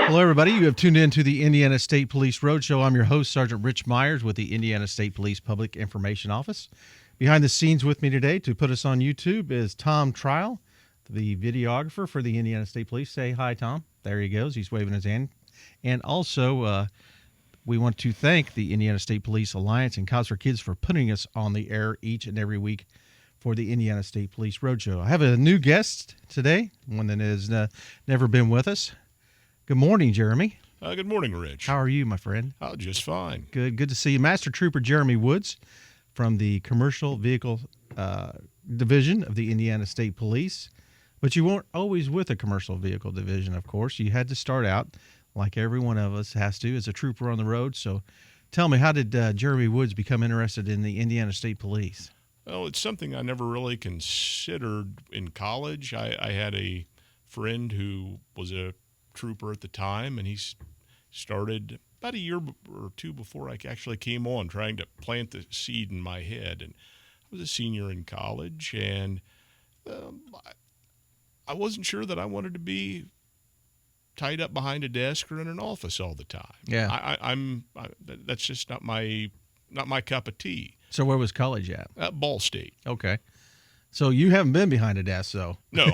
Hello, everybody. You have tuned in to the Indiana State Police Roadshow. I'm your host, Sergeant Rich Myers with the Indiana State Police Public Information Office. Behind the scenes with me today to put us on YouTube is Tom Trial, the videographer for the Indiana State Police. Say hi, Tom. There he goes. He's waving his hand. And also, we want to thank the Indiana State Police Alliance and Cause for Kids for putting us on the air each and every week for the Indiana State Police Roadshow. I have a new guest today, one that has never been with us. Good morning, Jeremy. Good morning, Rich. How are you, my friend? Oh, just fine. Good to see you. Master Trooper Jeremy Woods from the Commercial Vehicle Division of the Indiana State Police. But you weren't always with the Commercial Vehicle Division, of course. You had to start out, like every one of us has to, as a trooper on the road. So tell me, how did Jeremy Woods become interested in the Indiana State Police? Well, it's something I never really considered in college. I had a friend who was a trooper at the time, and he started about a year or two before I actually came on, trying to plant the seed in my head. And I was a senior in college, and I wasn't sure that I wanted to be tied up behind a desk or in an office all the time. Yeah, that's just not my cup of tea. So where was college at? At Ball State. Okay. So you haven't been behind a desk, though. No,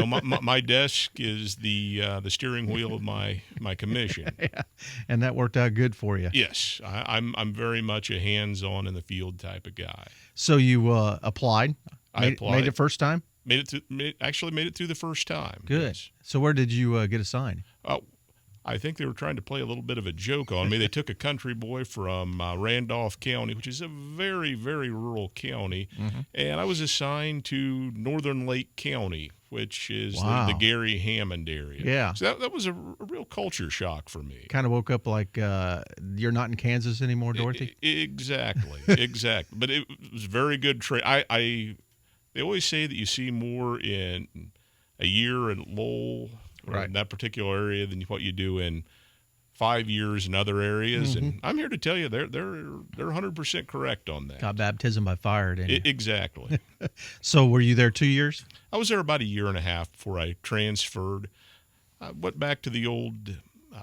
my desk is the steering wheel of my commission. Yeah. And that worked out good for you. Yes, I'm very much a hands-on in the field type of guy. So you applied? I applied. Made it first time? Made it through the first time. Good. Yes. So where did you get assigned? I think they were trying to play a little bit of a joke on me. They took a country boy from Randolph County, which is a very, very rural county, and I was assigned to Northern Lake County, which is the Gary Hammond area. Yeah. So that was a real culture shock for me. Kind of woke up like you're not in Kansas anymore, Dorothy? Exactly. But it was very good training. They always say that you see more in a year in Lowell, right, in that particular area, than what you do in 5 years in other areas. And I'm here to tell you they're 100% correct on that. Got baptism by fire, didn't you? Exactly. So were you there 2 years? I was there about a year and a half before I transferred. I went back to the old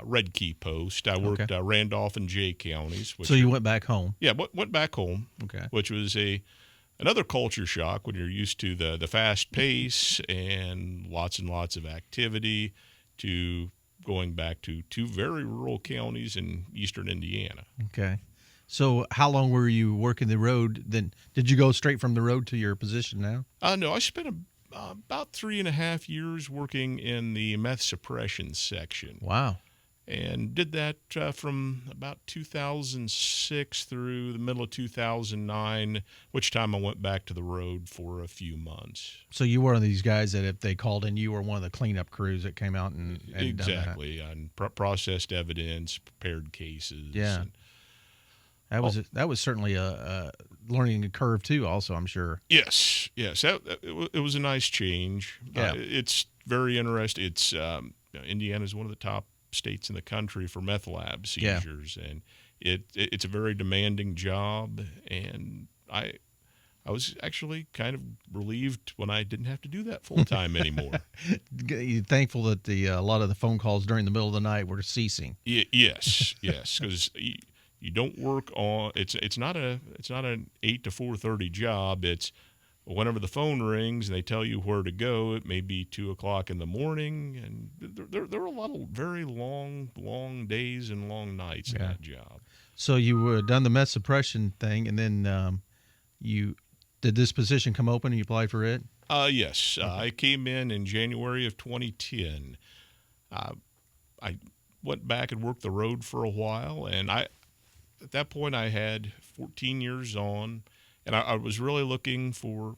Red Key post. I worked Randolph and Jay counties. So you went back home? Yeah, went back home, okay, which was another culture shock when you're used to the fast pace and lots of activity, to going back to two very rural counties in eastern Indiana. Okay. So how long were you working the road? Then did you go straight from the road to your position now? No, I spent about 3.5 years working in the meth suppression section. Wow. And did that from about 2006 through the middle of 2009, which time I went back to the road for a few months. So you were one of these guys that if they called in, you were one of the cleanup crews that came out and exactly, done that. And processed evidence, prepared cases. Yeah. That was certainly a learning curve too, also, I'm sure. Yes. It was a nice change. Yeah. It's very interesting. It's Indiana's one of the top states in the country for meth lab seizures, and it's a very demanding job, and I was actually kind of relieved when I didn't have to do that full time anymore. You're thankful that a lot of the phone calls during the middle of the night were ceasing. Yes, because you don't work on it's not an 8 to 4:30 job. It's whenever the phone rings and they tell you where to go, it may be 2:00 in the morning, and there are a lot of very long days and long nights in that job. So you done the meth suppression thing, and then did this position come open and you applied for it? Yes. I came in January of 2010. I went back and worked the road for a while, and at that point I had 14 years on. And I was really looking for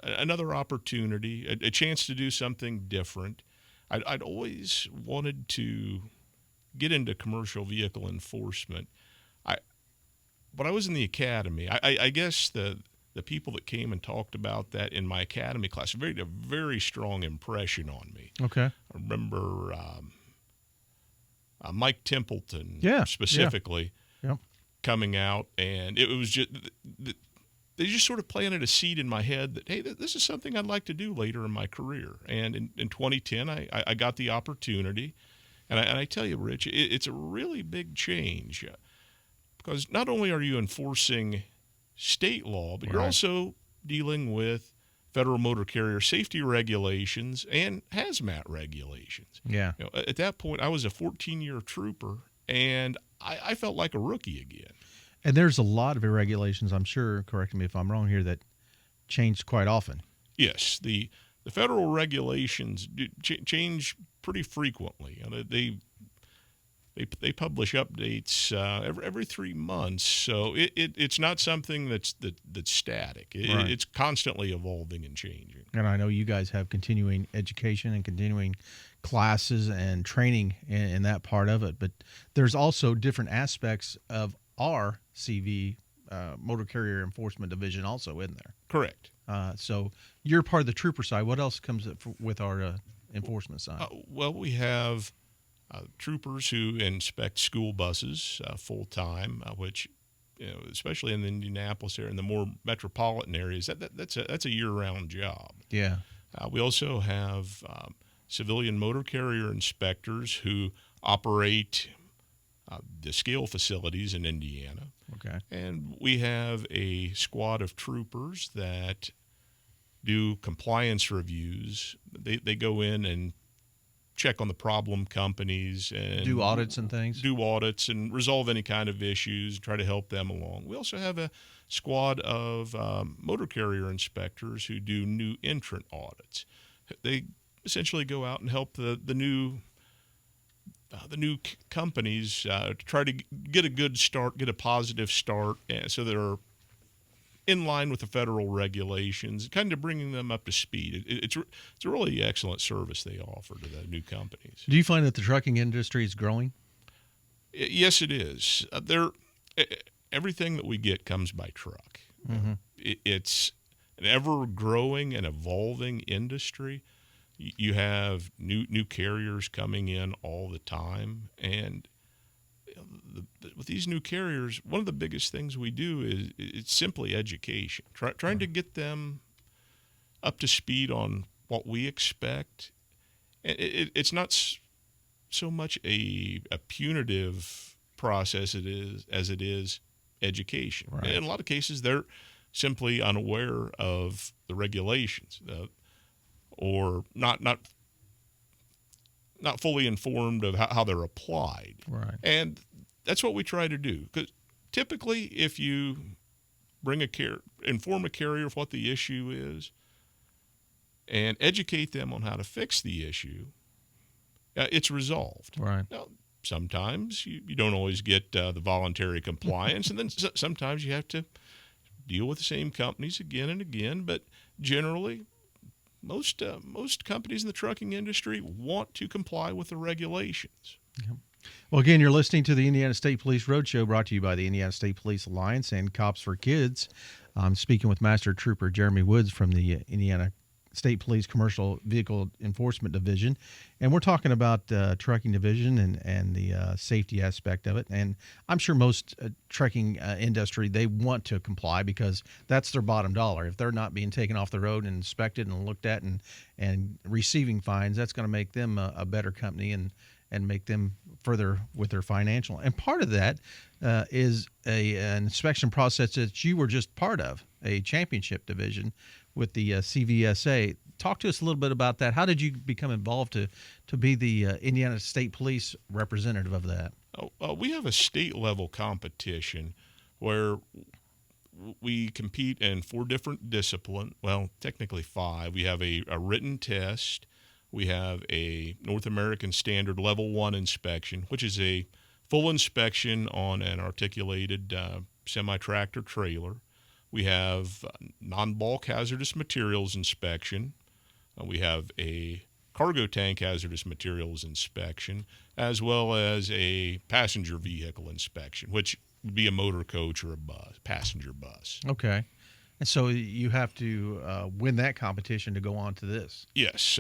another opportunity, a chance to do something different. I'd always wanted to get into commercial vehicle enforcement. When I was in the academy, I guess the people that came and talked about that in my academy class made a very strong impression on me. Okay. I remember Mike Templeton specifically coming out, and it was just they just sort of planted a seed in my head that, hey, this is something I'd like to do later in my career. And in 2010, I got the opportunity, And I tell you, Rich, it's a really big change because not only are you enforcing state law, but you're Right. also dealing with federal motor carrier safety regulations and hazmat regulations. Yeah. At that point, I was a 14-year trooper, and I felt like a rookie again. And there's a lot of regulations, I'm sure, correct me if I'm wrong here, that change quite often. Yes, the federal regulations change pretty frequently. They publish updates every 3 months, so it's not something that's static. Right. It's constantly evolving and changing. And I know you guys have continuing education and continuing classes and training in that part of it, but there's also different aspects of our CV Motor Carrier Enforcement Division also in there. Correct. So you're part of the trooper side. What else comes up with our enforcement side? Well, we have troopers who inspect school buses full time, which, especially in the Indianapolis area and the more metropolitan areas, that's a year-round job. Yeah. We also have civilian motor carrier inspectors who operate the scale facilities in Indiana. Okay. And we have a squad of troopers that do compliance reviews. They go in and check on the problem companies and Do audits and things? do audits and resolve any kind of issues, try to help them along. We also have a squad of motor carrier inspectors who do new entrant audits. They essentially go out and help the new companies to try to get a good start, get a positive start, so they're in line with the federal regulations, kind of bringing them up to speed. It's a really excellent service they offer to the new companies. Do you find that the trucking industry is growing? Yes, it is. Everything that we get comes by truck. Mm-hmm. It's an ever-growing and evolving industry. You have new carriers coming in all the time, and with these new carriers, one of the biggest things we do is it's simply education, trying to get them up to speed on what we expect. It's not so much a punitive process as it is education. Right. In a lot of cases, they're simply unaware of the regulations, or not fully informed of how they're applied. Right. And that's what we try to do. Because typically, if you inform a carrier of what the issue is and educate them on how to fix the issue, it's resolved. Right. Now, sometimes you don't always get the voluntary compliance, and then sometimes you have to deal with the same companies again and again. But generally, most companies in the trucking industry want to comply with the regulations. Yep. Well, again, you're listening to the Indiana State Police Roadshow, brought to you by the Indiana State Police Alliance and Cops for Kids. I'm speaking with Master Trooper Jeremy Woods from the Indiana State Police Commercial Vehicle Enforcement Division, and we're talking about trucking division and the safety aspect of it. And I'm sure most trucking industry, they want to comply because that's their bottom dollar. If they're not being taken off the road and inspected and looked at and receiving fines, that's going to make them a better company and make them further with their financial. And part of that is an inspection process that you were just part of, a championship division with the CVSA. Talk to us a little bit about that. How did you become involved to be the Indiana State Police representative of that? We have a state-level competition where we compete in 4 different disciplines. Well, technically 5. We have a written test. We have a North American Standard Level 1 inspection, which is a full inspection on an articulated semi-tractor trailer. We have non-bulk hazardous materials inspection. We have a cargo tank hazardous materials inspection, as well as a passenger vehicle inspection, which would be a motor coach or a passenger bus. Okay. And so you have to win that competition to go on to this. Yes.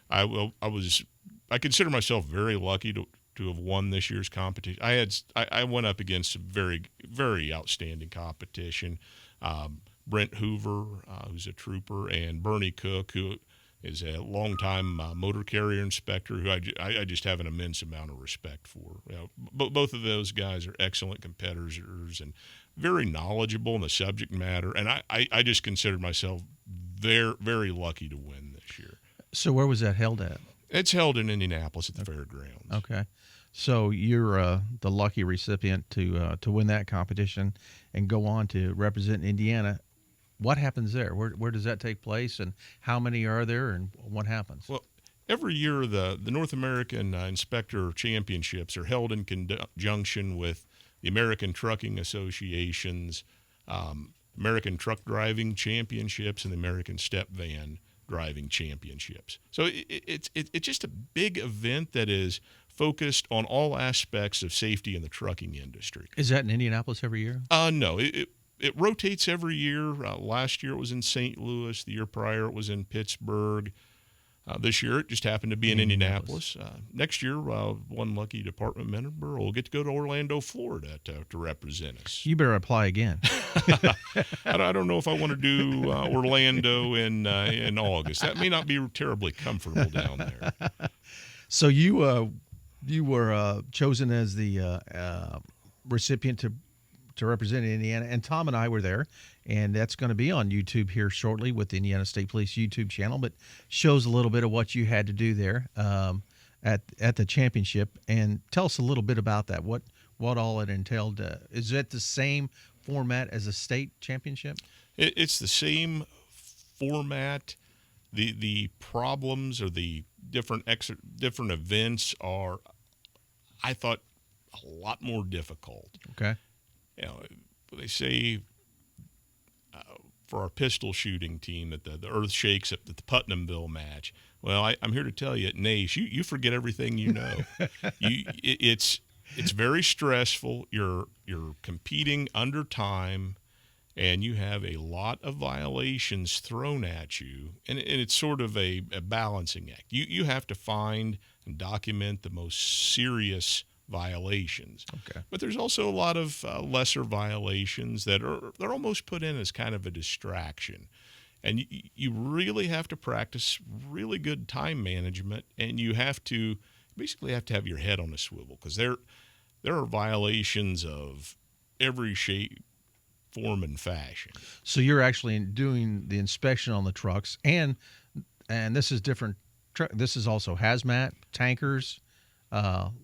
I consider myself very lucky to have won this year's competition. I went up against some very, very outstanding competition. Brent Hoover, who's a trooper, and Bernie Cook, who is a longtime motor carrier inspector who I just have an immense amount of respect for. Both of those guys are excellent competitors and very knowledgeable in the subject matter. And I just considered myself very, very lucky to win this year. So where was that held at? It's held in Indianapolis at the fairgrounds. Okay. So you're the lucky recipient to win that competition and go on to represent Indiana. What happens there? Where does that take place, and how many are there, and what happens? Well, every year the North American Inspector Championships are held in conjunction with the American Trucking Association's American Truck Driving Championships and the American Step Van Driving Championships. So it's just a big event that is focused on all aspects of safety in the trucking industry. Is that in Indianapolis every year? No, it rotates every year. Last year it was in St. Louis. The year prior it was in Pittsburgh. This year it just happened to be in Indianapolis. Next year, one lucky department member will get to go to Orlando, Florida to represent us. You better apply again. I don't know if I want to do Orlando in August. That may not be terribly comfortable down there. So you were chosen as the recipient to represent Indiana, and Tom and I were there, and that's going to be on YouTube here shortly with the Indiana State Police YouTube channel, but shows a little bit of what you had to do there at the championship. And tell us a little bit about that, what all it entailed. Is it the same format as a state championship? It's the same format. The problems or the different events are, I thought, a lot more difficult. Okay. They say for our pistol shooting team that the earth shakes at the Putnamville match. Well, I'm here to tell you, at NACE, you forget everything you know. It's very stressful. You're competing under time, and you have a lot of violations thrown at you, and it's sort of a balancing act. You have to find and document the most serious violations. Okay. But there's also a lot of lesser violations that they're almost put in as kind of a distraction. And you really have to practice really good time management, and you basically have to have your head on a swivel, because there are violations of every shape, form, and fashion. So you're actually doing the inspection on the trucks, and this is different. This is also hazmat, tankers,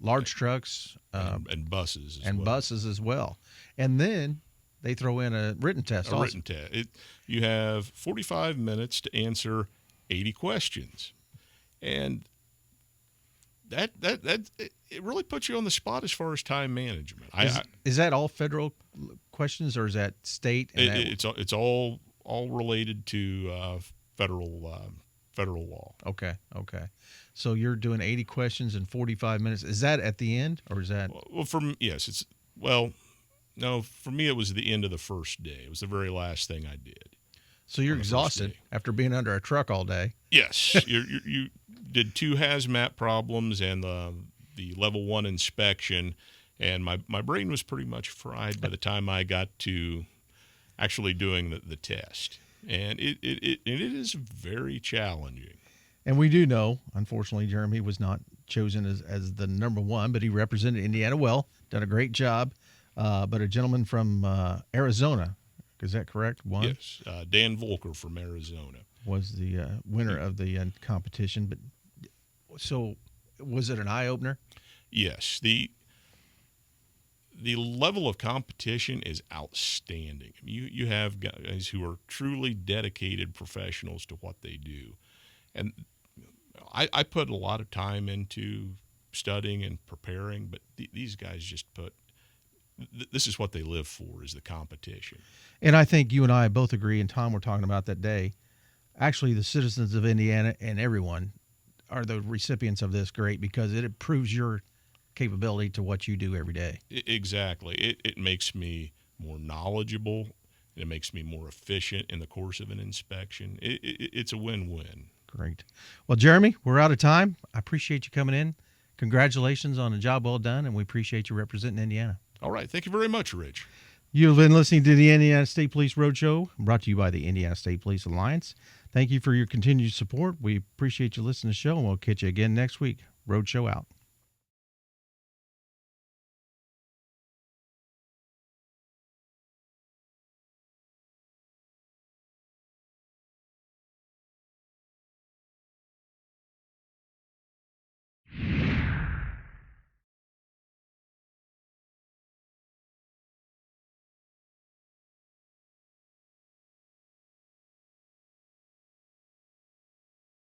large trucks, and buses as well. And then they throw in a written test. Written test. You have 45 minutes to answer 80 questions, and that it really puts you on the spot as far as time management. Is that all federal questions, or is that state? It's all related to federal law. Okay. So you're doing 80 questions in 45 minutes. Is that at the end, or is that? Well, no, for me it was the end of the first day. It was the very last thing I did. So you're exhausted after being under a truck all day. Yes, you did 2 hazmat problems and the level 1 inspection, and my brain was pretty much fried by the time I got to actually doing the test. And it is very challenging. And we do know, unfortunately, Jeremy was not chosen as the number 1, but he represented Indiana well, done a great job. But a gentleman from Arizona, is that correct? Won? Yes, Dan Volker from Arizona was the winner of the competition. But so, was it an eye opener? Yes, the level of competition is outstanding. I mean, you have guys who are truly dedicated professionals to what they do, and I put a lot of time into studying and preparing, but these guys just this is what they live for, is the competition. And I think you and I both agree, and Tom were talking about that day, actually the citizens of Indiana and everyone are the recipients of this great, because it proves your capability to what you do every day. Exactly. It makes me more knowledgeable, and it makes me more efficient in the course of an inspection. It's a win-win. Great. Well, Jeremy, we're out of time. I appreciate you coming in. Congratulations on a job well done, and we appreciate you representing Indiana. All right. Thank you very much, Rich. You've been listening to the Indiana State Police Roadshow, brought to you by the Indiana State Police Alliance. Thank you for your continued support. We appreciate you listening to the show, and we'll catch you again next week. Roadshow out.